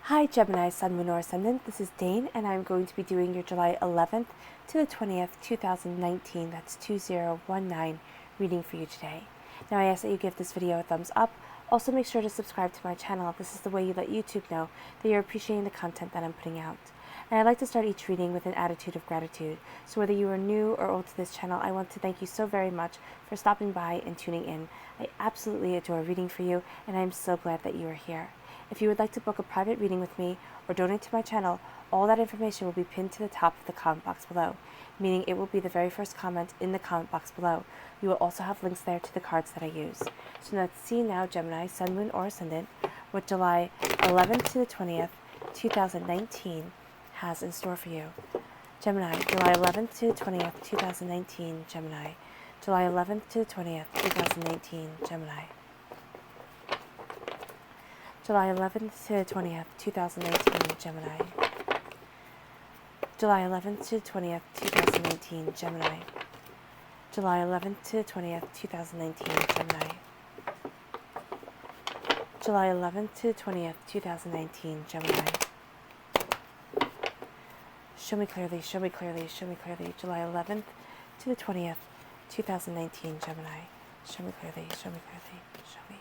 Hi Gemini, Sun, Moon, or Ascendant. This is Dane, and I'm going to be doing your July 11th to the 20th, 2019, that's 2019, reading for you today. Now I ask that you give this video a thumbs up. Also make sure to subscribe to my channel. This is the way you let YouTube know that you're appreciating the content that I'm putting out. And I'd like to start each reading with an attitude of gratitude. So whether you are new or old to this channel, I want to thank you so very much for stopping by and tuning in. I absolutely adore reading for you, and I'm so glad that you are here. If you would like to book a private reading with me or donate to my channel, all that information will be pinned to the top of the comment box below, meaning it will be the very first comment in the comment box below. You will also have links there to the cards that I use. So let's see now, Gemini, Sun, Moon, or Ascendant, what July 11th to the 20th, 2019 has in store for you. Gemini, July 11th to the 20th, 2019, Gemini. July 11th to the 20th, 2019, Gemini. July 11th to the 20th, 2019, Gemini. July 11th to the 20th, 2019, Gemini. July 11th to the 20th, 2019, Gemini. July 11th to the 20th, 2019, Gemini. Show me clearly, show me clearly, show me clearly. July 11th to the 20th, 2019, Gemini. Show me clearly, show me clearly, show me.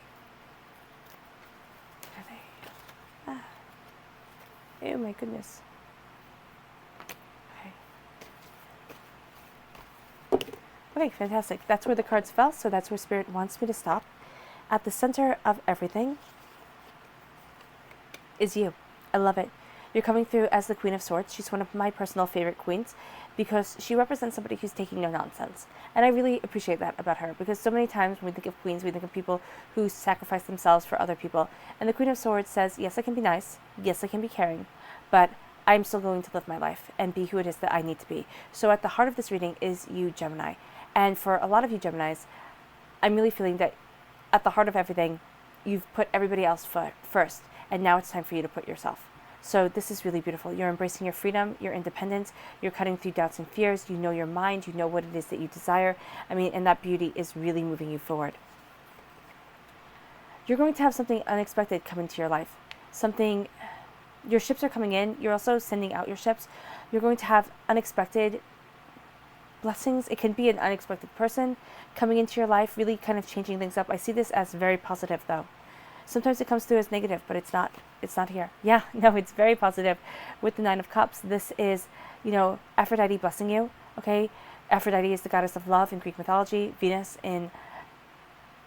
Oh my goodness. Okay, fantastic. That's where the cards fell, so that's where Spirit wants me to stop. At the center of everything is you. I love it. You're coming through as the Queen of Swords. She's one of my personal favorite queens because she represents somebody who's taking no nonsense. And I really appreciate that about her, because so many times when we think of queens, we think of people who sacrifice themselves for other people. And the Queen of Swords says, yes, I can be nice. Yes, I can be caring. But I'm still going to live my life and be who it is that I need to be. So at the heart of this reading is you, Gemini. And for a lot of you Geminis, I'm really feeling that at the heart of everything, you've put everybody else first. And now it's time for you to put yourself. So this is really beautiful. You're embracing your freedom, your independence, you're cutting through doubts and fears, you know your mind, you know what it is that you desire. And that beauty is really moving you forward. You're going to have something unexpected come into your life. Your ships are coming in, you're also sending out your ships. You're going to have unexpected blessings. It can be an unexpected person coming into your life, really kind of changing things up. I see this as very positive though. Sometimes it comes through as negative, but it's not here. Yeah, no, it's very positive. With the Nine of Cups, this is, Aphrodite blessing you, okay? Aphrodite is the goddess of love in Greek mythology, Venus in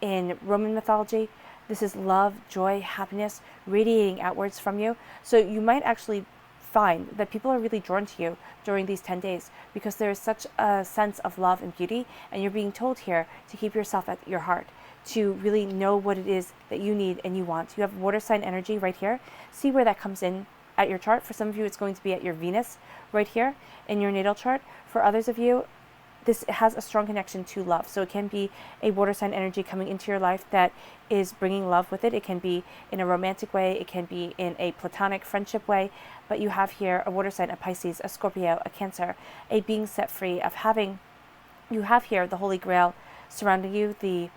Roman mythology. This is love, joy, happiness radiating outwards from you. So you might actually find that people are really drawn to you during these 10 days because there is such a sense of love and beauty, and you're being told here to keep yourself at your heart, to really know what it is that you need and you want. You have water sign energy right here. See where that comes in at your chart. For some of you, it's going to be at your Venus right here in your natal chart. For others of you, this has a strong connection to love. So it can be a water sign energy coming into your life that is bringing love with it. It can be in a romantic way. It can be in a platonic friendship way. But you have here a water sign, a Pisces, a Scorpio, a Cancer, a being set free of you have here the Holy Grail surrounding you, the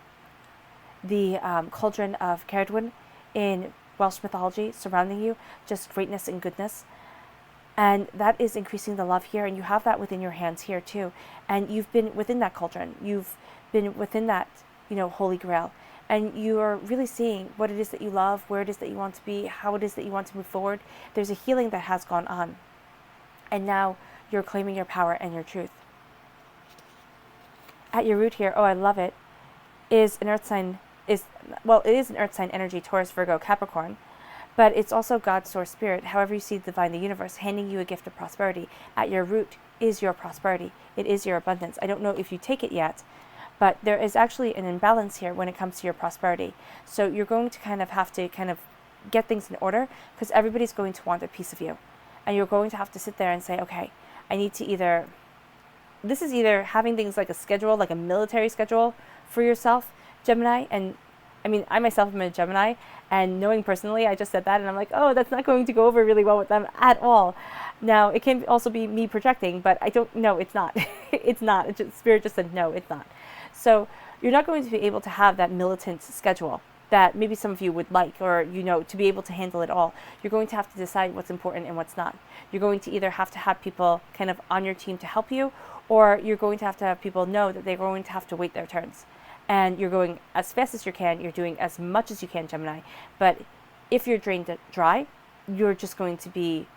cauldron of Caradwyn in Welsh mythology surrounding you, just greatness and goodness. And that is increasing the love here, and you have that within your hands here too. And you've been within that cauldron. You've been within that, Holy Grail. And you are really seeing what it is that you love, where it is that you want to be, how it is that you want to move forward. There's a healing that has gone on. And now you're claiming your power and your truth. At your root here, oh, I love it, is an earth sign. It is an earth sign energy, Taurus, Virgo, Capricorn, but it's also God's source spirit, however you see the divine, the universe, handing you a gift of prosperity. At your root is your prosperity. It is your abundance. I don't know if you take it yet, but there is actually an imbalance here when it comes to your prosperity. So you're going to have to get things in order, because everybody's going to want a piece of you. And you're going to have to sit there and say, okay, I need to this is either having things like a schedule, like a military schedule for yourself, Gemini, and I myself am a Gemini, and knowing personally, I just said that, and I'm like, oh, that's not going to go over really well with them at all. Now, it can also be me projecting, but I don't know, it's not. It's not. Spirit just said, no, it's not. So you're not going to be able to have that militant schedule that maybe some of you would like, or, to be able to handle it all. You're going to have to decide what's important and what's not. You're going to either have to have people kind of on your team to help you, or you're going to have people know that they're going to have to wait their turns. And you're going as fast as you can. You're doing as much as you can, Gemini. But if you're drained dry, you're just going to be,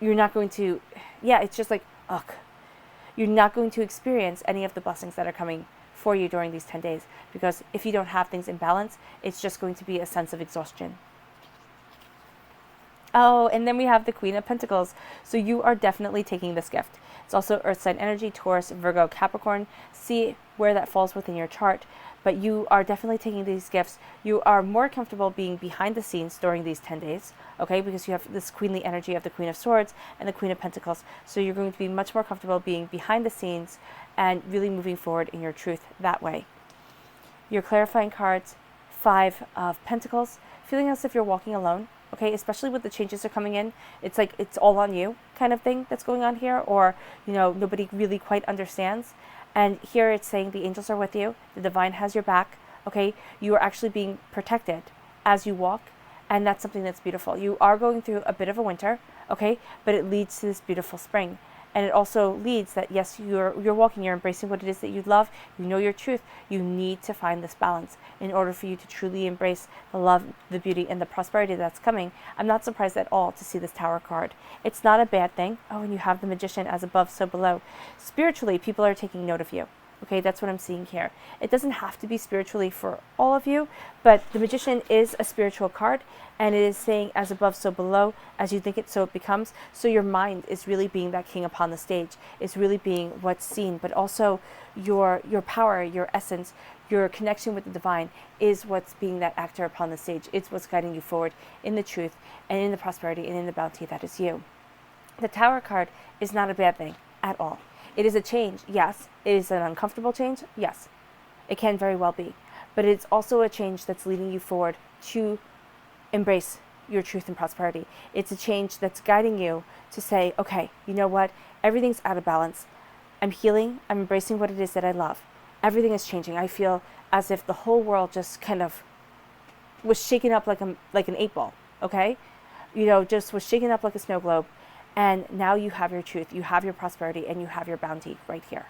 you're not going to, it's just like, ugh. You're not going to experience any of the blessings that are coming for you during these 10 days. Because if you don't have things in balance, it's just going to be a sense of exhaustion. Oh, and then we have the Queen of Pentacles. So you are definitely taking this gift. It's also Earth sign energy, Taurus, Virgo, Capricorn. See where that falls within your chart. But you are definitely taking these gifts. You are more comfortable being behind the scenes during these 10 days, okay? Because you have this queenly energy of the Queen of Swords and the Queen of Pentacles. So you're going to be much more comfortable being behind the scenes and really moving forward in your truth that way. Your clarifying cards, 5 of Pentacles, feeling as if you're walking alone, okay? Especially with the changes that are coming in. It's like it's all on you kind of thing that's going on here, or, nobody really quite understands. And here it's saying the angels are with you. The divine has your back, okay? You are actually being protected as you walk, and that's something that's beautiful. You are going through a bit of a winter, okay? But it leads to this beautiful spring. And it also leads that, yes, you're walking, you're embracing what it is that you love, you know your truth. You need to find this balance in order for you to truly embrace the love, the beauty, and the prosperity that's coming. I'm not surprised at all to see this Tower card. It's not a bad thing. Oh, and you have the Magician, as above, so below. Spiritually, people are taking note of you. Okay, that's what I'm seeing here. It doesn't have to be spiritually for all of you, but the Magician is a spiritual card, and it is saying as above, so below, as you think it, so it becomes. So your mind is really being that king upon the stage. It's really being what's seen, but also your power, your essence, your connection with the divine is what's being that actor upon the stage. It's what's guiding you forward in the truth and in the prosperity and in the bounty that is you. The Tower card is not a bad thing at all. It is a change, yes. It is an uncomfortable change, yes. It can very well be. But it's also a change that's leading you forward to embrace your truth and prosperity. It's a change that's guiding you to say, okay, you know what? Everything's out of balance. I'm healing. I'm embracing what it is that I love. Everything is changing. I feel as if the whole world just kind of was shaken up like an 8-ball, okay? Just was shaken up like a snow globe. And now you have your truth, you have your prosperity, and you have your bounty right here.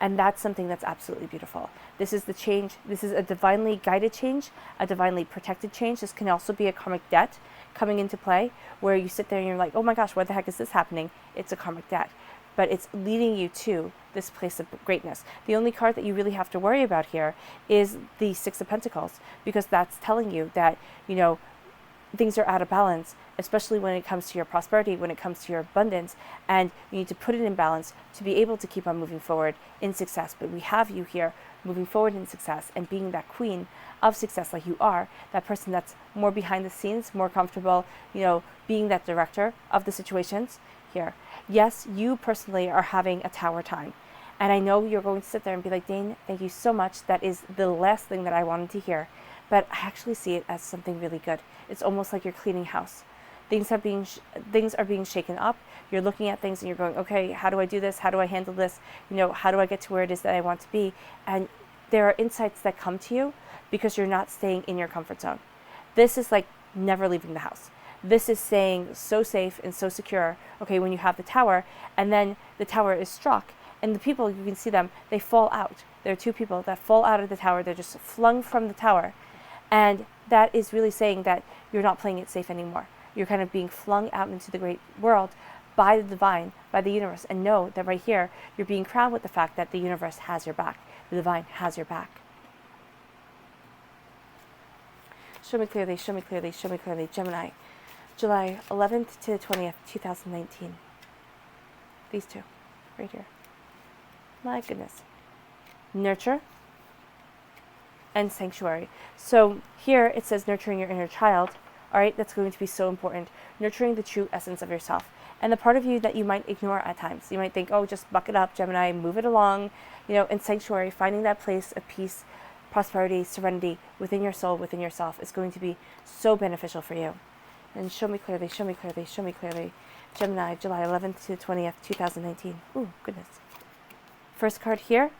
And that's something that's absolutely beautiful. This is the change. This is a divinely guided change, a divinely protected change. This can also be a karmic debt coming into play, where you sit there and you're like, oh my gosh, why the heck is this happening? It's a karmic debt. But it's leading you to this place of greatness. The only card that you really have to worry about here is the 6 of Pentacles, because that's telling you that, things are out of balance, especially when it comes to your prosperity, when it comes to your abundance, and you need to put it in balance to be able to keep on moving forward in success. But we have you here moving forward in success and being that queen of success like you are, that person that's more behind the scenes, more comfortable, being that director of the situations here. Yes, you personally are having a Tower time. And I know you're going to sit there and be like, Dane, thank you so much. That is the last thing that I wanted to hear. But I actually see it as something really good. It's almost like you're cleaning house. Things are being shaken up. You're looking at things and you're going, okay, how do I do this? How do I handle this? How do I get to where it is that I want to be? And there are insights that come to you because you're not staying in your comfort zone. This is like never leaving the house. This is saying so safe and so secure, okay, when you have the Tower, and then the Tower is struck, and the people, you can see them, they fall out. There are 2 people that fall out of the Tower. They're just flung from the Tower. And that is really saying that you're not playing it safe anymore. You're kind of being flung out into the great world by the divine, by the universe. And know that right here, you're being crowned with the fact that the universe has your back. The divine has your back. Show me clearly, show me clearly, show me clearly. Gemini, July 11th to the 20th, 2019. These 2, right here. My goodness. Nurture and sanctuary. So here it says nurturing your inner child. All right, that's going to be so important. Nurturing the true essence of yourself. And the part of you that you might ignore at times. You might think, oh, just buck it up, Gemini, move it along. In sanctuary, finding that place of peace, prosperity, serenity within your soul, within yourself is going to be so beneficial for you. And show me clearly, show me clearly, show me clearly. Gemini, July 11th to the 20th, 2019. Ooh, goodness. First card here,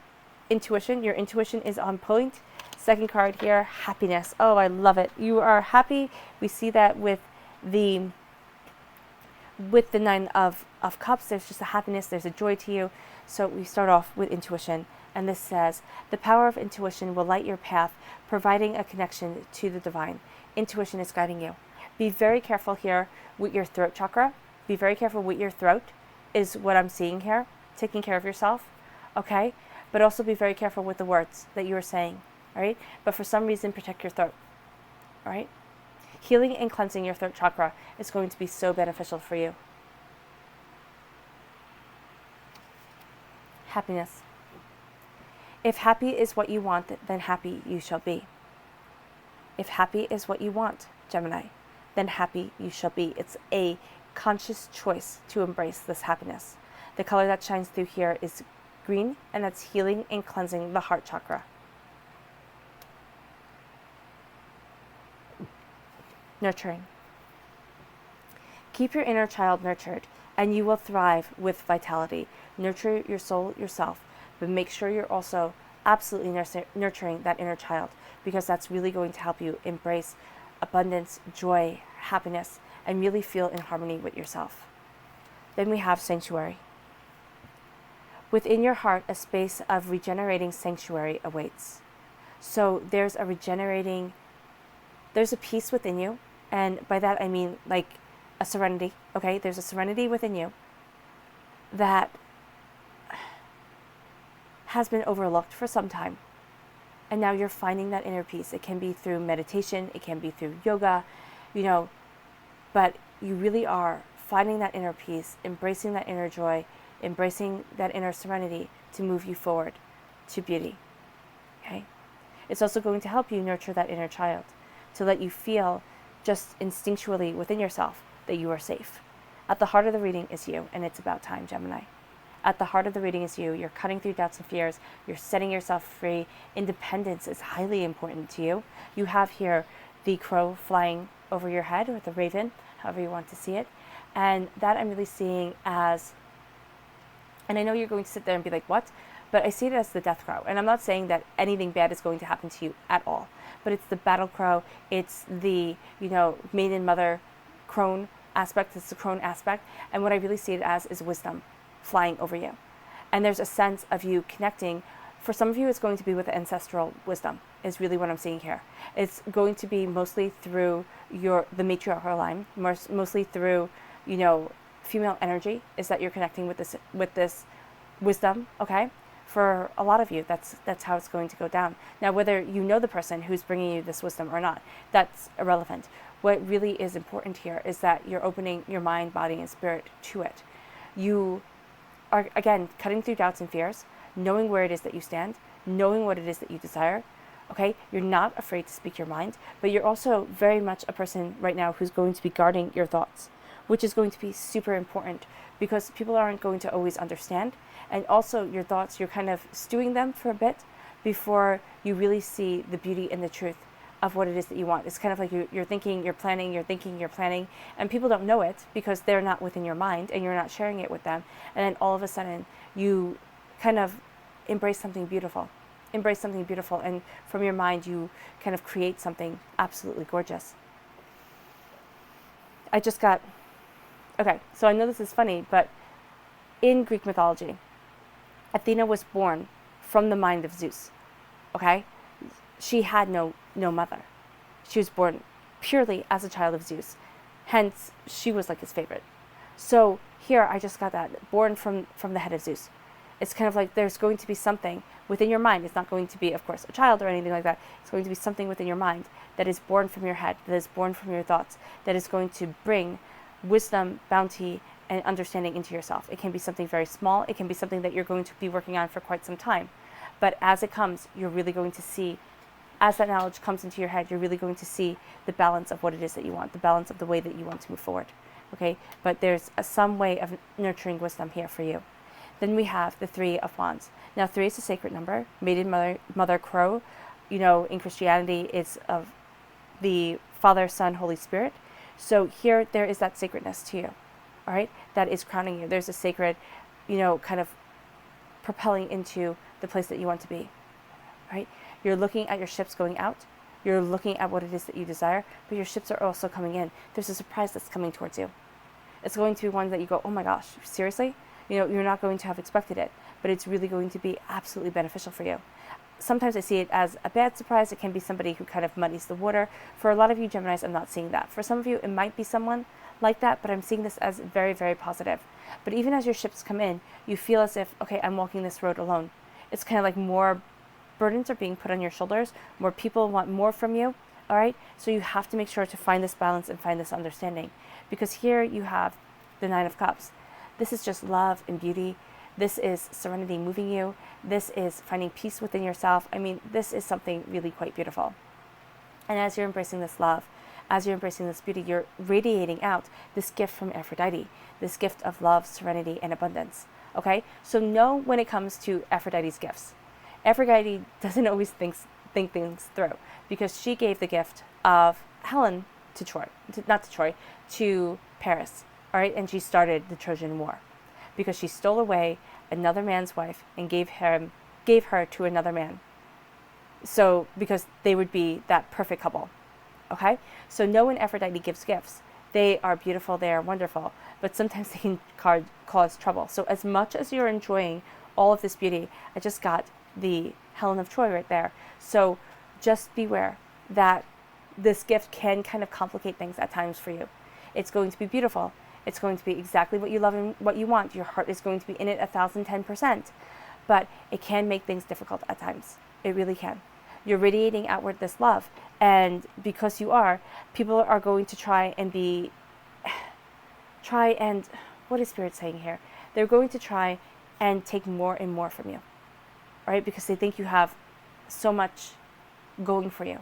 intuition. Your intuition is on point. Second card here, happiness. Oh, I love it. You are happy. We see that with the Nine of Cups. There's just a happiness, there's a joy to you. So we start off with intuition. And this says, the power of intuition will light your path, providing a connection to the divine. Intuition is guiding you. Be very careful here with your throat chakra. Be very careful with your throat, is what I'm seeing here. Taking care of yourself, okay? But also be very careful with the words that you are saying, all right? But for some reason, protect your throat, all right? Healing and cleansing your throat chakra is going to be so beneficial for you. Happiness. If happy is what you want, then happy you shall be. If happy is what you want, Gemini, then happy you shall be. It's a conscious choice to embrace this happiness. The color that shines through here is green, and that's healing and cleansing the heart chakra. Nurturing. Keep your inner child nurtured, and you will thrive with vitality. Nurture your soul yourself, but make sure you're also absolutely nurturing that inner child, because that's really going to help you embrace abundance, joy, happiness, and really feel in harmony with yourself. Then we have sanctuary. Within your heart, a space of regenerating sanctuary awaits. So there's a peace within you. And by that I mean like a serenity, okay? There's a serenity within you that has been overlooked for some time. And now you're finding that inner peace. It can be through meditation, it can be through yoga, but you really are finding that inner peace, embracing that inner joy, embracing that inner serenity to move you forward to beauty, okay? It's also going to help you nurture that inner child, to let you feel just instinctually within yourself that you are safe. At the heart of the reading is you, and it's about time, Gemini. At the heart of the reading is you. You're cutting through doubts and fears. You're setting yourself free. Independence is highly important to you. You have here the crow flying over your head, or the raven, however you want to see it. And that I'm really seeing as, and I know you're going to sit there and be like, what? But I see it as the death crow. And I'm not saying that anything bad is going to happen to you at all. But it's the battle crow. It's the, maiden mother crone aspect. It's the crone aspect. And what I really see it as is wisdom flying over you. And there's a sense of you connecting. For some of you, it's going to be with ancestral wisdom, is really what I'm seeing here. It's going to be mostly through the matriarchal line, mostly through, female energy, is that you're connecting with this wisdom, okay? For a lot of you, that's how it's going to go down. Now, whether you know the person who's bringing you this wisdom or not, that's irrelevant. What really is important here is that you're opening your mind, body, and spirit to it. You are, again, cutting through doubts and fears, knowing where it is that you stand, knowing what it is that you desire, okay? You're not afraid to speak your mind, but you're also very much a person right now who's going to be guarding your thoughts, which is going to be super important because people aren't going to always understand. And also your thoughts, you're kind of stewing them for a bit before you really see the beauty and the truth of what it is that you want. It's kind of like you're thinking, you're planning, you're thinking, you're planning, and people don't know it because they're not within your mind and you're not sharing it with them. And then all of a sudden you kind of embrace something beautiful. And from your mind you kind of create something absolutely gorgeous. Okay, so I know this is funny, but in Greek mythology, Athena was born from the mind of Zeus, okay? She had no mother. She was born purely as a child of Zeus. Hence, she was like his favorite. So here, I just got that, born from the head of Zeus. It's kind of like there's going to be something within your mind. It's not going to be, of course, a child or anything like that. It's going to be something within your mind that is born from your head, that is born from your thoughts, that is going to bring wisdom, bounty, and understanding into yourself. It can be something very small. It can be something that you're going to be working on for quite some time. But as it comes, you're really going to see, as that knowledge comes into your head, you're really going to see the balance of what it is that you want, the balance of the way that you want to move forward. Okay? But there's some way of nurturing wisdom here for you. Then we have the Three of Wands. Now, 3 is a sacred number. Maiden Mother Crow, in Christianity, it's of the Father, Son, Holy Spirit. So here, there is that sacredness to you, all right? That is crowning you. There's a sacred, kind of propelling into the place that you want to be, right? You're looking at your ships going out. You're looking at what it is that you desire, but your ships are also coming in. There's a surprise that's coming towards you. It's going to be one that you go, oh my gosh, seriously? You're not going to have expected it, but it's really going to be absolutely beneficial for you. Sometimes I see it as a bad surprise. It can be somebody who kind of muddies the water. For a lot of you Geminis, I'm not seeing that. For some of you, it might be someone like that, but I'm seeing this as very, very positive. But even as your ships come in, you feel as if, okay, I'm walking this road alone. It's kind of like more burdens are being put on your shoulders. More people want more from you. All right. So you have to make sure to find this balance and find this understanding, because here you have the Nine of Cups. This is just love and beauty. This is serenity moving you. This is finding peace within yourself. I mean, this is something really quite beautiful. And as you're embracing this love, as you're embracing this beauty, you're radiating out this gift from Aphrodite, this gift of love, serenity, and abundance. Okay? So know when it comes to Aphrodite's gifts, Aphrodite doesn't always think things through, because she gave the gift of Helen to to Paris. All right? And she started the Trojan War because she stole away another man's wife and gave her to another man. So because they would be that perfect couple. Okay? So know when Aphrodite gives gifts, they are beautiful, they are wonderful, but sometimes they can cause trouble. So as much as you're enjoying all of this beauty, I just got the Helen of Troy right there. So just beware that this gift can kind of complicate things at times for you. It's going to be beautiful. It's going to be exactly what you love and what you want. Your heart is going to be in it 1,010%, but it can make things difficult at times. It really can. You're radiating outward this love, and because you are, people are going to try and what is Spirit saying here? They're going to try and take more and more from you, right? Because they think you have so much going for you,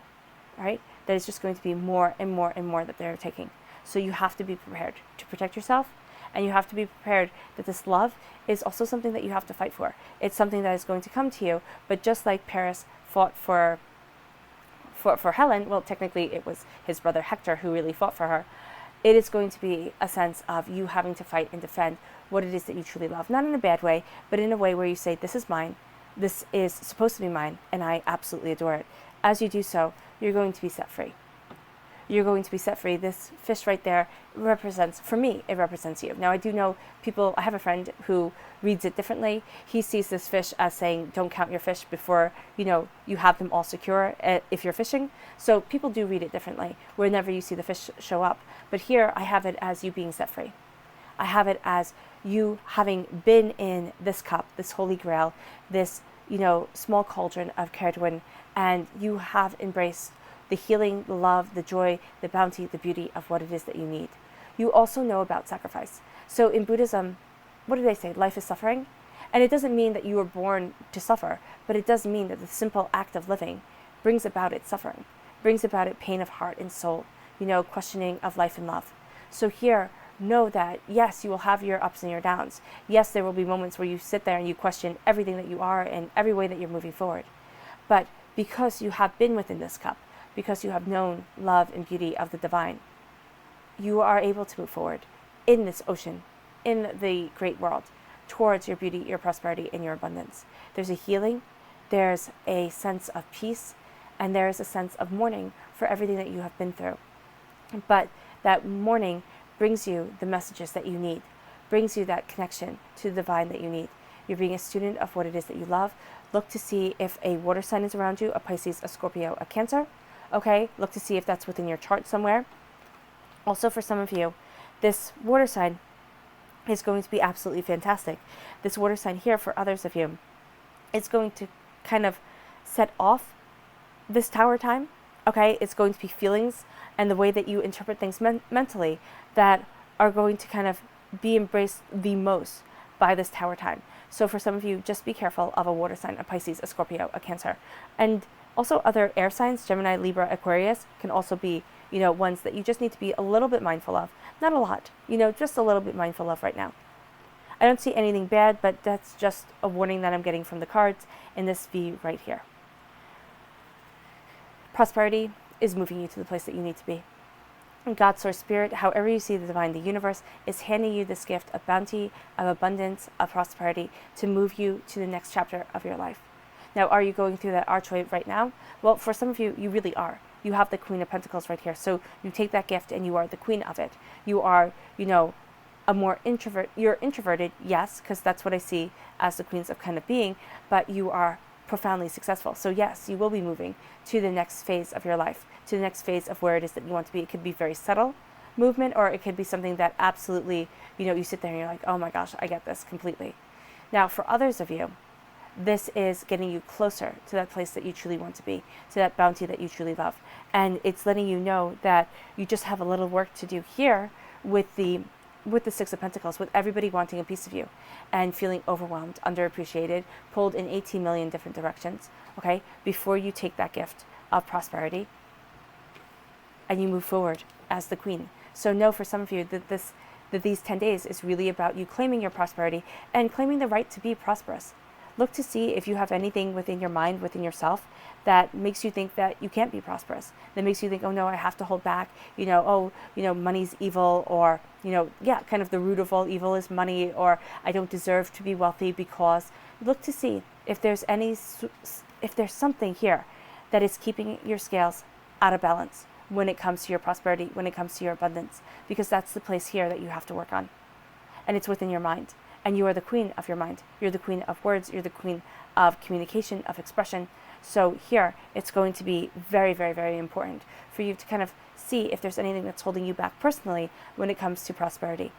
right? That it's just going to be more and more and more that they're taking. So you have to be prepared to protect yourself, and you have to be prepared that this love is also something that you have to fight for. It's something that is going to come to you, but just like Paris fought for Helen, well, technically it was his brother Hector who really fought for her. It is going to be a sense of you having to fight and defend what it is that you truly love. Not in a bad way, but in a way where you say, this is mine, this is supposed to be mine, and I absolutely adore it. As you do so, you're going to be set free. You're going to be set free. This fish right there represents, for me, it represents you. Now, I do know people, I have a friend who reads it differently. He sees this fish as saying, don't count your fish before, you have them all secure if you're fishing. So people do read it differently whenever you see the fish show up. But here, I have it as you being set free. I have it as you having been in this cup, this holy grail, this, small cauldron of Caerdwyn, and you have embraced the healing, the love, the joy, the bounty, the beauty of what it is that you need. You also know about sacrifice. So in Buddhism, what do they say? Life is suffering. And it doesn't mean that you were born to suffer, but it does mean that the simple act of living brings about its suffering, brings about it pain of heart and soul, questioning of life and love. So here, know that, yes, you will have your ups and your downs. Yes, there will be moments where you sit there and you question everything that you are and every way that you're moving forward. But because you have been within this cup, because you have known love and beauty of the divine, you are able to move forward in this ocean, in the great world, towards your beauty, your prosperity, and your abundance. There's a healing, there's a sense of peace, and there's a sense of mourning for everything that you have been through. But that mourning brings you the messages that you need, brings you that connection to the divine that you need. You're being a student of what it is that you love. Look to see if a water sign is around you, a Pisces, a Scorpio, a Cancer. Okay, look to see if that's within your chart somewhere. Also, for some of you, this water sign is going to be absolutely fantastic. This water sign here, for others of you, it's going to kind of set off this tower time. Okay, it's going to be feelings and the way that you interpret things mentally that are going to kind of be embraced the most by this tower time. So for some of you, just be careful of a water sign, a Pisces, a Scorpio, a Cancer. And also other air signs, Gemini, Libra, Aquarius, can also be, ones that you just need to be a little bit mindful of. Not a lot, just a little bit mindful of right now. I don't see anything bad, but that's just a warning that I'm getting from the cards in this V right here. Prosperity is moving you to the place that you need to be. And God, Source, Spirit, however you see the divine, the universe, is handing you this gift of bounty, of abundance, of prosperity to move you to the next chapter of your life. Now, are you going through that archway right now? Well, for some of you, you really are. You have the Queen of Pentacles right here. So you take that gift and you are the queen of it. You are, a more introvert. You're introverted, yes, because that's what I see as the queens of kind of being, but you are profoundly successful. So yes, you will be moving to the next phase of your life, to the next phase of where it is that you want to be. It could be very subtle movement, or it could be something that absolutely, you sit there and you're like, oh my gosh, I get this completely. Now, for others of you, this is getting you closer to that place that you truly want to be, to that bounty that you truly love. And it's letting you know that you just have a little work to do here with the Six of Pentacles, with everybody wanting a piece of you and feeling overwhelmed, underappreciated, pulled in 18 million different directions, okay? Before you take that gift of prosperity and you move forward as the queen. So know for some of you that these 10 days is really about you claiming your prosperity and claiming the right to be prosperous. Look to see if you have anything within your mind, within yourself, that makes you think that you can't be prosperous, that makes you think, oh no, I have to hold back, money's evil, or, kind of the root of all evil is money, or I don't deserve to be wealthy because. Look to see if there's something here that is keeping your scales out of balance when it comes to your prosperity, when it comes to your abundance, because that's the place here that you have to work on. And it's within your mind. And you are the queen of your mind. You're the queen of words. You're the queen of communication, of expression. So here, it's going to be very, very, very important for you to kind of see if there's anything that's holding you back personally when it comes to prosperity.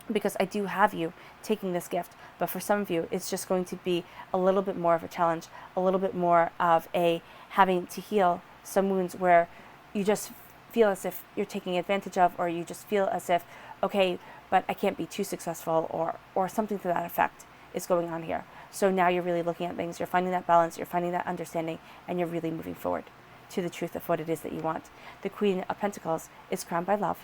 Because I do have you taking this gift, but for some of you, it's just going to be a little bit more of a challenge, a little bit more of a having to heal some wounds where you just feel as if you're taking advantage of, or you just feel as if, okay, but I can't be too successful, or something to that effect is going on here. So now you're really looking at things, you're finding that balance, you're finding that understanding, and you're really moving forward to the truth of what it is that you want. The Queen of Pentacles is crowned by love.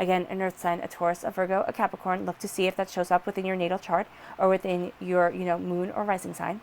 Again, an earth sign, a Taurus, a Virgo, a Capricorn. Look to see if that shows up within your natal chart or within your, moon or rising sign.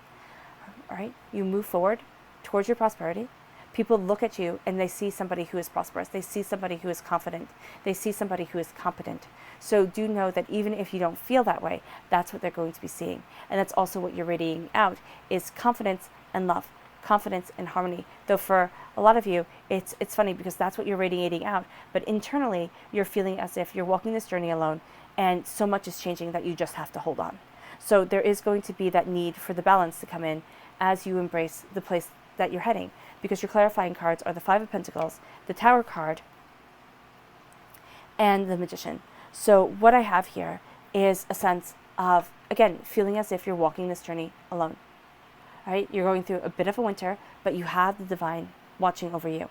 All right, you move forward towards your prosperity. People look at you and they see somebody who is prosperous. They see somebody who is confident. They see somebody who is competent. So do know that even if you don't feel that way, that's what they're going to be seeing. And that's also what you're radiating out, is confidence and love, confidence and harmony. Though for a lot of you, it's funny because that's what you're radiating out. But internally, you're feeling as if you're walking this journey alone and so much is changing that you just have to hold on. So there is going to be that need for the balance to come in as you embrace the place that you're heading, because your clarifying cards are the Five of Pentacles, the Tower card, and the Magician. So what I have here is a sense of, again, feeling as if you're walking this journey alone. All right, you're going through a bit of a winter, but you have the divine watching over you.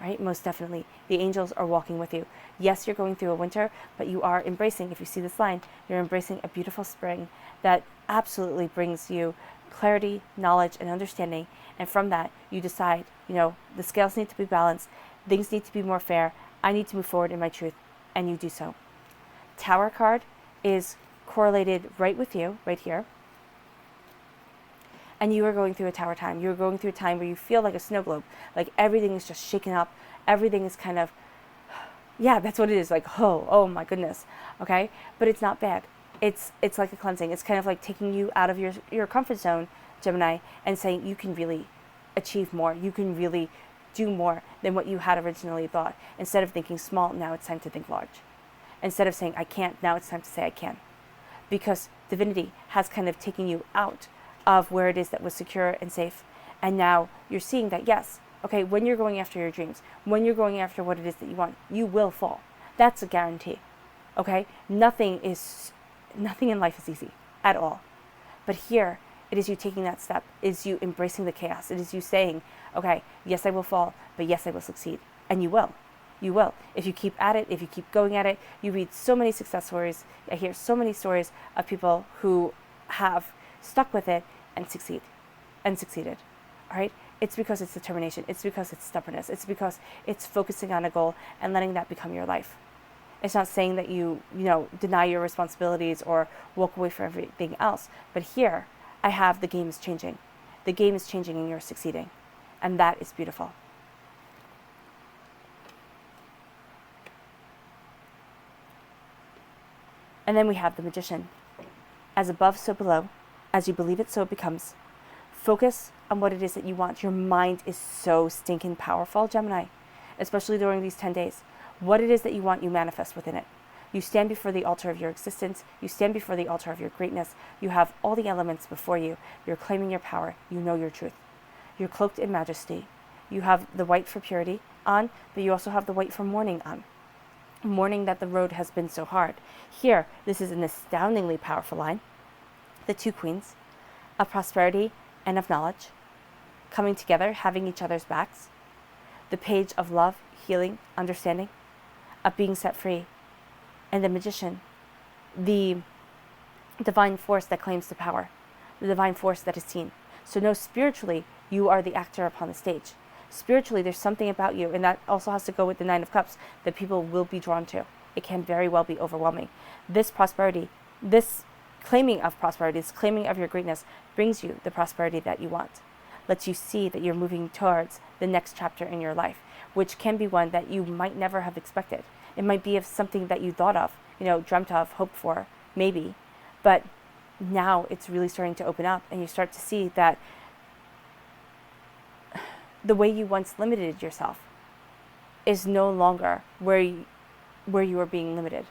Right? Most definitely. The angels are walking with you. Yes, you're going through a winter, but you are embracing, if you see this line, you're embracing a beautiful spring that absolutely brings you clarity, knowledge, and understanding. And from that, you decide, the scales need to be balanced, things need to be more fair, I need to move forward in my truth, and you do so. Tower card is correlated right with you, right here. And you are going through a tower time. You're going through a time where you feel like a snow globe, like everything is just shaken up, everything is kind of, yeah, that's what it is, like, oh my goodness, okay? But it's not bad. It's like a cleansing. It's kind of like taking you out of your comfort zone, Gemini, and saying you can really achieve more. You can really do more than what you had originally thought. Instead of thinking small, now it's time to think large. Instead of saying I can't, now it's time to say I can. Because divinity has kind of taken you out of where it is that was secure and safe. And now you're seeing that, yes, okay, when you're going after your dreams, when you're going after what it is that you want, you will fall. That's a guarantee. Okay? Nothing in life is easy at all. But here, it is you taking that step, it is you embracing the chaos. It is you saying, okay, yes, I will fall, but yes, I will succeed. And you will. You will. If you keep at it, if you keep going at it, you read so many success stories. I hear so many stories of people who have stuck with it and succeeded. All right? It's because it's determination. It's because it's stubbornness. It's because it's focusing on a goal and letting that become your life. It's not saying that you deny your responsibilities or walk away from everything else. But here, I have the game is changing. The game is changing and you're succeeding. And that is beautiful. And then we have the Magician. As above, so below. As you believe it, so it becomes. Focus on what it is that you want. Your mind is so stinking powerful, Gemini, especially during these 10 days. What it is that you want, you manifest within it. You stand before the altar of your existence. You stand before the altar of your greatness. You have all the elements before you. You're claiming your power. You know your truth. You're cloaked in majesty. You have the white for purity on, but you also have the white for mourning on. Mourning that the road has been so hard. Here, this is an astoundingly powerful line. The two queens of prosperity and of knowledge coming together, having each other's backs. The page of love, healing, understanding, of being set free. And the magician, the divine force that claims the power, the divine force that is seen. So no, spiritually, you are the actor upon the stage. Spiritually, there's something about you, and that also has to go with the Nine of Cups, that people will be drawn to. It can very well be overwhelming. This prosperity, this claiming of prosperity, this claiming of your greatness, brings you the prosperity that you want. Lets you see that you're moving towards the next chapter in your life, which can be one that you might never have expected. It might be of something that you thought of, dreamt of, hoped for, maybe. But now it's really starting to open up, and you start to see that the way you once limited yourself is no longer where you were being limited.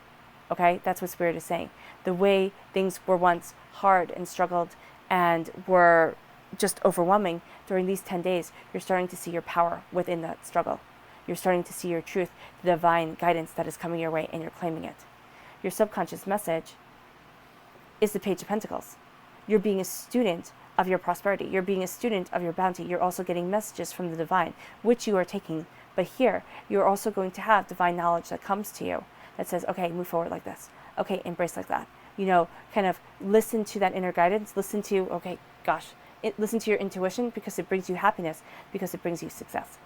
Okay? That's what Spirit is saying. The way things were once hard and struggled and were just overwhelming, during these 10 days, you're starting to see your power within that struggle. You're starting to see your truth, the divine guidance that is coming your way, and you're claiming it. Your subconscious message is the Page of Pentacles. You're being a student of your prosperity. You're being a student of your bounty. You're also getting messages from the divine, which you are taking. But here, you're also going to have divine knowledge that comes to you that says, okay, move forward like this. Okay, embrace like that. Kind of listen to that inner guidance. Listen to, listen to your intuition, because it brings you happiness, because it brings you success.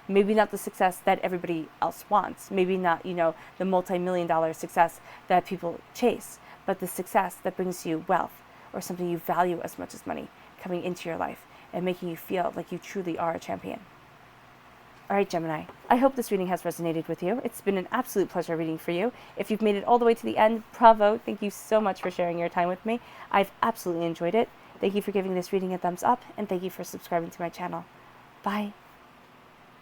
Maybe not the success that everybody else wants. Maybe not, the multi-million-dollar success that people chase, but the success that brings you wealth, or something you value as much as money, coming into your life and making you feel like you truly are a champion. All right, Gemini, I hope this reading has resonated with you. It's been an absolute pleasure reading for you. If you've made it all the way to the end, bravo. Thank you so much for sharing your time with me. I've absolutely enjoyed it. Thank you for giving this reading a thumbs up, and thank you for subscribing to my channel. Bye.